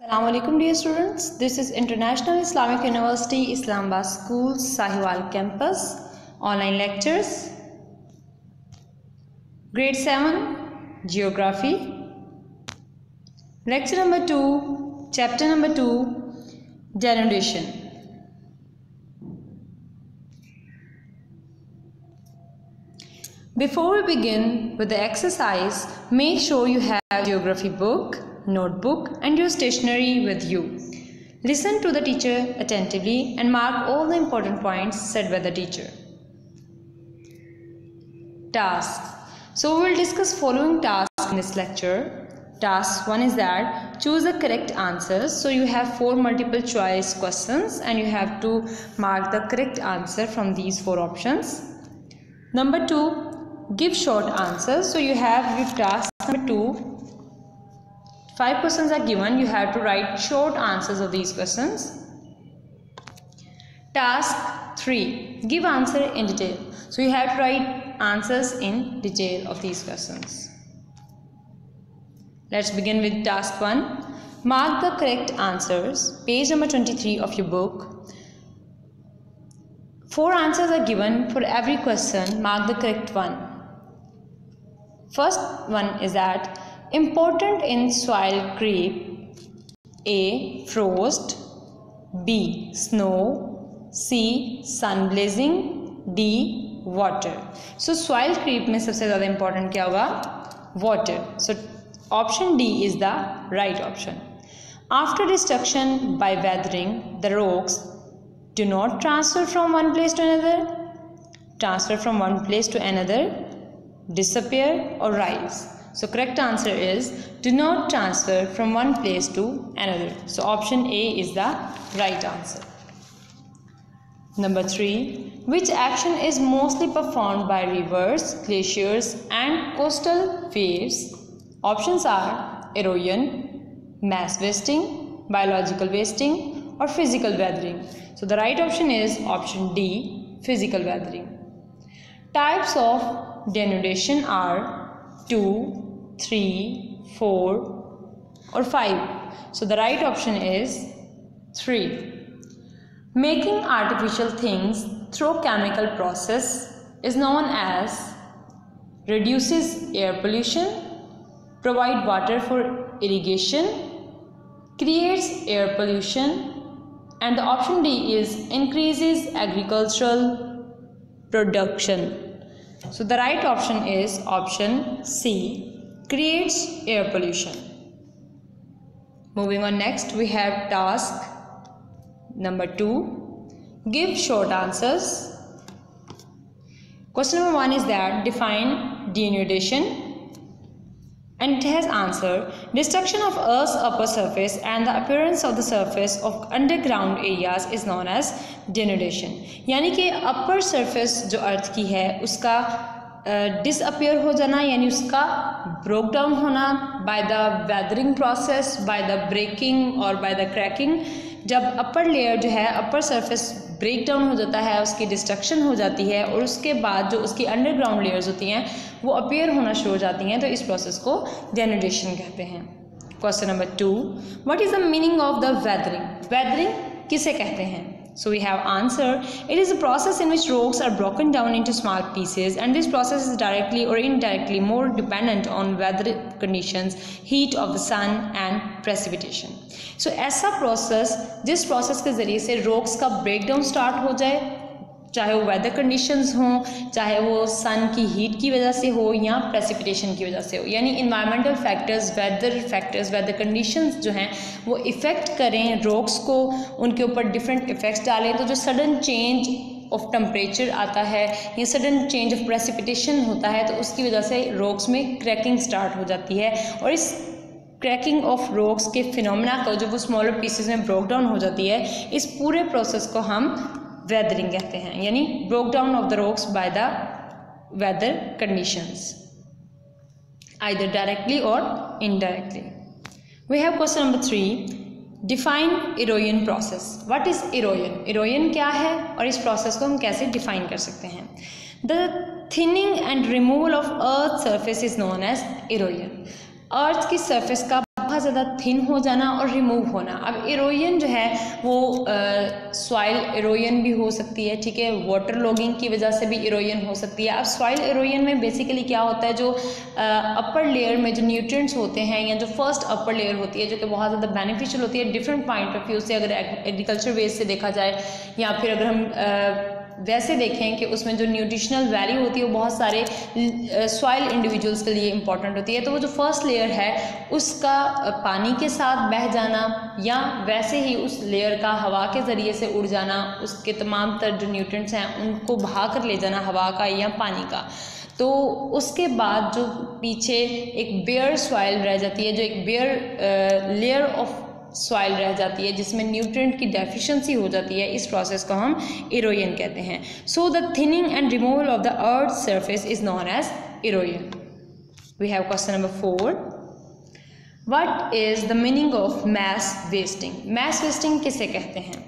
Assalamualaikum dear students, this is International Islamic University Islamabad School Sahiwal campus online lectures grade 7 geography lecture number 2 chapter number 2 denudation. Before we begin with the exercise, make sure you have geography book, notebook and your stationery with you. Listen to the teacher attentively and mark all the important points said by the teacher. Tasks. So we will discuss following tasks in this lecture. Task 1 is that choose the correct answers. So you have 4 multiple choice questions and you have to mark the correct answer from these 4 options. Number 2, give short answers. So you have your task number 2. 5 questions are given. You have to write short answers of these questions. Task 3, give answer in detail. So you have to write answers in detail of these questions. Let's begin with task 1. Mark the correct answers. Page number 23 of your book. 4 answers are given for every question. Mark the correct one. First one is that important in soil creep: A. Frost, B. Snow, C. Sun blazing, D. Water. So soil creep में सबसे ज़्यादा important क्या होगा? Water. So option D is the right option. After destruction by weathering, the rocks do not transfer from one place to another, transfer from one place to another, disappear or rise. So correct answer is do not transfer from one place to another. So option A is the right answer. Number 3, which action is mostly performed by rivers, glaciers and coastal waves? Options are erosion, mass wasting, biological wasting or physical weathering. So the right option is option D, physical weathering. Types of denudation are 2, 3, 4 or 5. So the right option is 3. Making artificial things through chemical process is known as reduces air pollution, provide water for irrigation, creates air pollution, and the option D is increases agricultural production. So the right option is option C, creates air pollution. Moving on, next we have task number 2, give short answers. Question number 1 is that define denudation, and it has answer: destruction of Earth's upper surface and the appearance of the surface of underground areas is known as denudation. यानी कि upper surface जो अर्थ की है उसका disappear हो जाना, यानी उसका broke down होना by the weathering process, by the breaking और by the cracking. जब अपर लेयर जो है अपर सरफेस ब्रेक डाउन हो जाता है, उसकी डिस्ट्रक्शन हो जाती है और उसके बाद जो उसकी अंडरग्राउंड लेयर्स होती हैं वो अपीयर होना शुरू हो जाती हैं, तो इस प्रोसेस को denudation कहते हैं. Question number 2, what is the meaning of the weathering? Weathering किसे कहते हैं? So we have answer: it is a process in which rocks are broken down into small pieces, and this process is directly or indirectly more dependent on weather conditions, heat of the sun and precipitation. So ऐसा process जिस process के ज़रिए से rocks का breakdown start हो जाए, चाहे वो वेदर कंडीशंस हों, चाहे वो सन की हीट की वजह से हो या प्रेसिपिटेशन की वजह से हो, यानी इन्वायरमेंटल फैक्टर्स, वेदर कंडीशंस जो हैं वो इफ़ेक्ट करें रॉक्स को, उनके ऊपर डिफरेंट इफ़ेक्ट्स डालें, तो जो सडन चेंज ऑफ टेम्परेचर आता है या सडन चेंज ऑफ प्रेसिपिटेशन होता है, तो उसकी वजह से रॉक्स में क्रैकिंग स्टार्ट हो जाती है. और इस क्रैकिंग ऑफ रॉक्स के फिनोमेना को, जब वो स्मॉलर पीसेस में ब्रोक डाउन हो जाती है, इस पूरे प्रोसेस को हम वेदरिंग कहते हैं, यानी broke down of the rocks by the weather conditions, either directly और indirectly. We have question number 3, define erosion process. What is erosion? Erosion क्या है और इस प्रोसेस को हम कैसे डिफाइन कर सकते हैं? The thinning and removal of earth surface is known as erosion. Earth की सरफेस का बहुत ज़्यादा थिन हो जाना और रिमूव होना। अब इरोजन जो है वो सॉइल इरोजन भी हो सकती है, ठीक है, वाटर लॉगिंग की वजह से भी इरोजन हो सकती है। अब सॉइल इरोजन में बेसिकली क्या होता है, जो अपर लेयर में जो न्यूट्रिएंट्स होते हैं या जो फर्स्ट अपर लेयर होती है जो कि बहुत ज़्यादा बेनिफिशियल होती है डिफरेंट पॉइंट ऑफ व्यू से, अगर एग्रीकल्चर बेस से देखा जाए या फिर अगर हम वैसे देखें कि उसमें जो न्यूट्रिशनल वैल्यू होती है वो बहुत सारे सॉइल इंडिविजुअल्स के लिए इंपॉर्टेंट होती है। तो वो जो फर्स्ट लेयर है उसका पानी के साथ बह जाना या वैसे ही उस लेयर का हवा के ज़रिए से उड़ जाना, उसके तमाम तर जो न्यूट्रिएंट्स हैं उनको बहा कर ले जाना हवा का या पानी का। तो उसके बाद जो पीछे एक बेयर सॉइल रह जाती है, जो एक बेयर लेयर ऑफ सॉइल रह जाती है जिसमें न्यूट्रिएंट की डेफिशिएंसी हो जाती है, इस प्रोसेस को हम इरोजन कहते हैं। So the thinning and removal of the earth surface is known as erosion. We have question number 4, what is the meaning of mass wasting? Mass wasting किसे कहते हैं?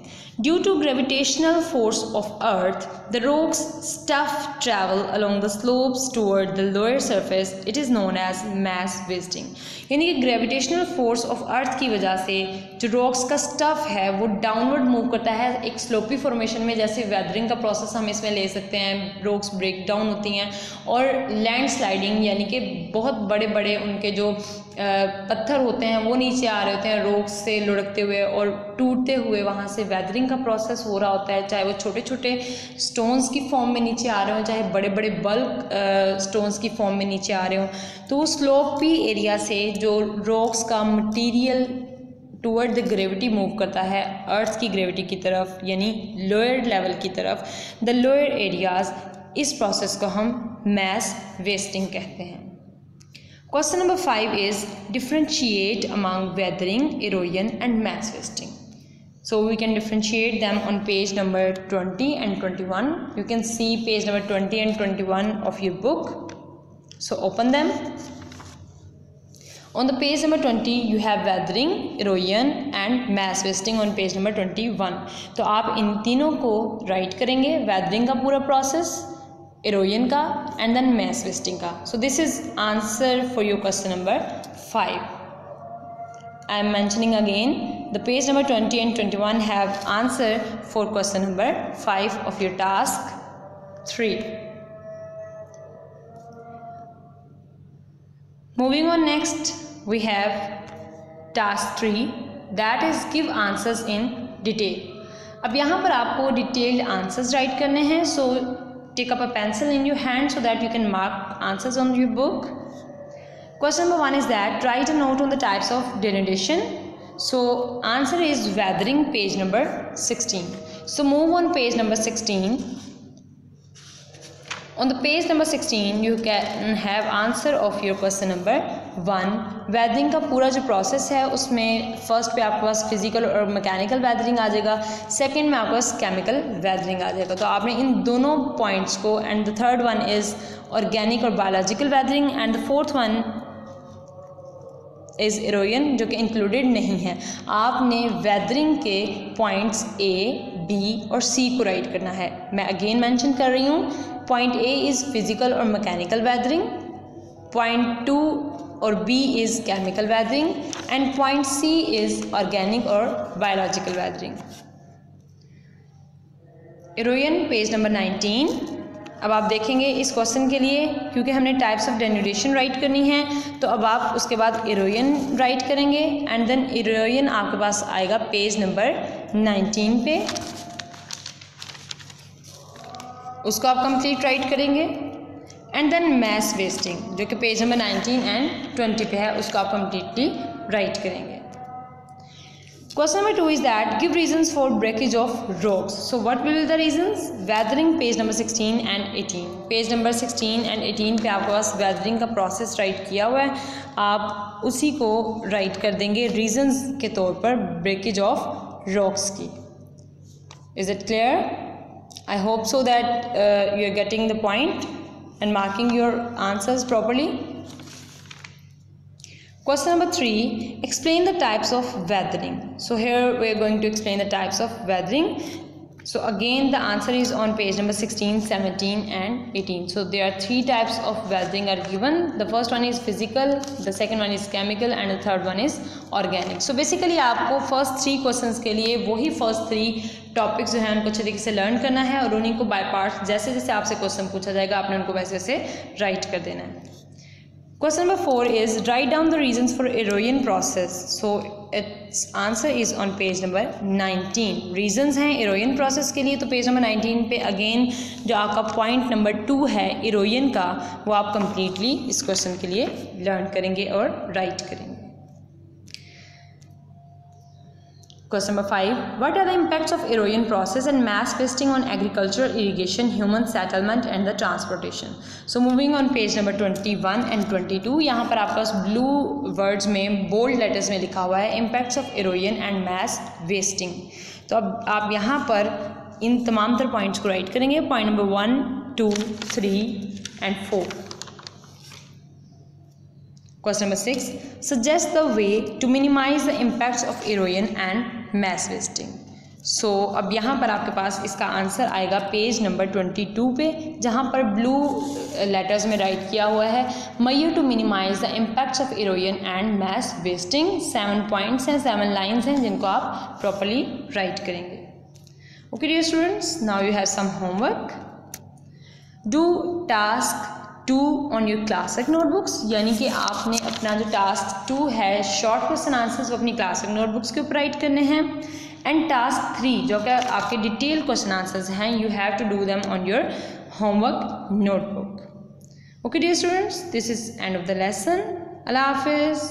Due to gravitational force of Earth, the rock's stuff travel along the slopes toward the lower surface. It is known as mass wasting. यानी कि gravitational force of earth की वजह से जो rocks का स्टफ है वो डाउनवर्ड मूव करता है एक स्लोपी फॉर्मेशन में। जैसे वेदरिंग का प्रोसेस हम इसमें ले सकते हैं, रॉक्स ब्रेक डाउन होती हैं और लैंड स्लाइडिंग यानी कि बहुत बड़े बड़े उनके जो पत्थर होते हैं वो नीचे आ रहे होते हैं रॉक्स से लुढ़कते हुए और टूटते हुए, वहाँ से वेदरिंग का प्रोसेस हो रहा होता है। चाहे वो छोटे छोटे स्टोन्स की फॉर्म में नीचे आ रहे हों, चाहे बड़े बड़े बल्क स्टोन्स की फॉर्म में नीचे आ रहे हों। तो स्लोपी एरिया से जो रॉक्स का material toward the gravity move करता है अर्थ की ग्रेविटी की तरफ, यानी लोअर लेवल की तरफ, द लोअर एरियाज, इस प्रोसेस को हम मैस वेस्टिंग कहते हैं। Question number 5 is differentiate among weathering, erosion and mass wasting. So we can differentiate them on page number 20 and 21. You can see page number 20 and 21 of your book. So open them. On the page number 20 you have weathering, erosion and mass wasting on page number 21. तो आप इन तीनों को write करेंगे, weathering का पूरा process, erosion का and then mass wasting का। So this is answer for your question number 5. I am mentioning again the page number 20 and 21 have answer for question number 5 of your task 3. Moving on next we have task 3 that is give answers in detail. अब यहाँ पर आपको detailed answers write करने हैं। So take up a pencil in your hand so that you can mark answers on your book. Question number 1 is that write a note on the types of denudation. So answer is weathering, page number 16. So move on page number 16. On the page number 16 you can have answer of your question number 1. Weathering का पूरा जो process है उसमें first पे आपके पास physical और mechanical weathering आ जाएगा, second में आपके पास केमिकल वेदरिंग आ जाएगा। तो आपने इन दोनों पॉइंट्स को, and the third one is organic और biological weathering and the fourth one is erosion जो कि इंक्लूडेड नहीं है। आपने वेदरिंग के पॉइंट्स A, B और C को राइट करना है। मैं अगेन मेंशन कर रही हूँ, पॉइंट A इज़ फिजिकल और मैकेनिकल वेदरिंग, पॉइंट 2 और B is chemical weathering and point C is organic और biological weathering. Erosion page number 19। अब आप देखेंगे इस क्वेश्चन के लिए क्योंकि हमने टाइप्स ऑफ डेनुडेशन राइट करनी है, तो अब आप उसके बाद इरोजन राइट करेंगे एंड देन इरोजन आपके पास आएगा पेज नंबर 19 पे, उसको आप कंप्लीट राइट करेंगे एंड देन मैस वेस्टिंग जो कि पेज नंबर 19 एंड 20 पे है, उसको आप कंप्लीटली राइट करेंगे। Question number 2 is that give reasons for breakage of rocks. So what will be the reasons? Weathering page number 16 and 18. Page number 16 and 18 पे आपके पास weathering का process राइट किया हुआ है, आप उसी को राइट कर देंगे reasons के तौर पर breakage of rocks की। Is it clear? I hope so that you are getting the point and marking your answers properly. Question number 3, explain the types of weathering. So here we are going to explain the types of weathering. So again the answer is on page number 16, 17 and 18. So there are 3 types of welding are given. The first one is physical, the second one is chemical and the third one is organic. So basically आपको first 3 questions के लिए वही first 3 topics जो है उनको अच्छे तरीके से लर्न करना है और उन्हीं को बाय पार्ट्स जैसे जैसे आपसे क्वेश्चन पूछा जाएगा आपने उनको वैसे वैसे राइट कर देना है. Question number 4 is write down the reasons for erosion process. So its answer is on page number 19. Reasons हैं erosion process के लिए, तो पेज नंबर 19 पे अगेन जो आपका पॉइंट नंबर 2 है erosion का वो आप completely इस क्वेश्चन के लिए लर्न करेंगे और राइट करेंगे. Question number 5. What are the impacts of erosion process and mass wasting on agriculture, irrigation, human settlement and the transportation? So moving on page number 21 and 22. यहाँ पर आपके पास blue words में bold letters में लिखा हुआ है impacts of erosion and mass wasting. तो अब आप यहाँ पर इन तमाम तर पॉइंट्स को राइट करेंगे. Point number 1, 2, 3 and 4. Question number 6. Suggest the way to minimize the impacts of erosion and mass wasting. So अब यहाँ पर आपके पास इसका आंसर आएगा पेज नंबर 22 पे, जहाँ पर ब्लू लेटर्स में राइट किया हुआ है मयू to minimize the impacts of erosion and mass wasting. 7 points हैं, 7 लाइन्स हैं जिनको आप प्रॉपरली राइट करेंगे. Okay dear students, now you have some homework. Do task 2 on your classic notebooks, यानी कि आपने अपना जो टास्क 2 है शॉर्ट क्वेश्चन आंसर्स वो अपनी क्लासिक नोटबुक्स के ऊपर राइट करने हैं. एंड टास्क 3 जो कि आपके डिटेल क्वेश्चन आंसर्स हैं you have to do them on your homework notebook. Okay dear students, this is end of the lesson. अल्लाह हाफिज़.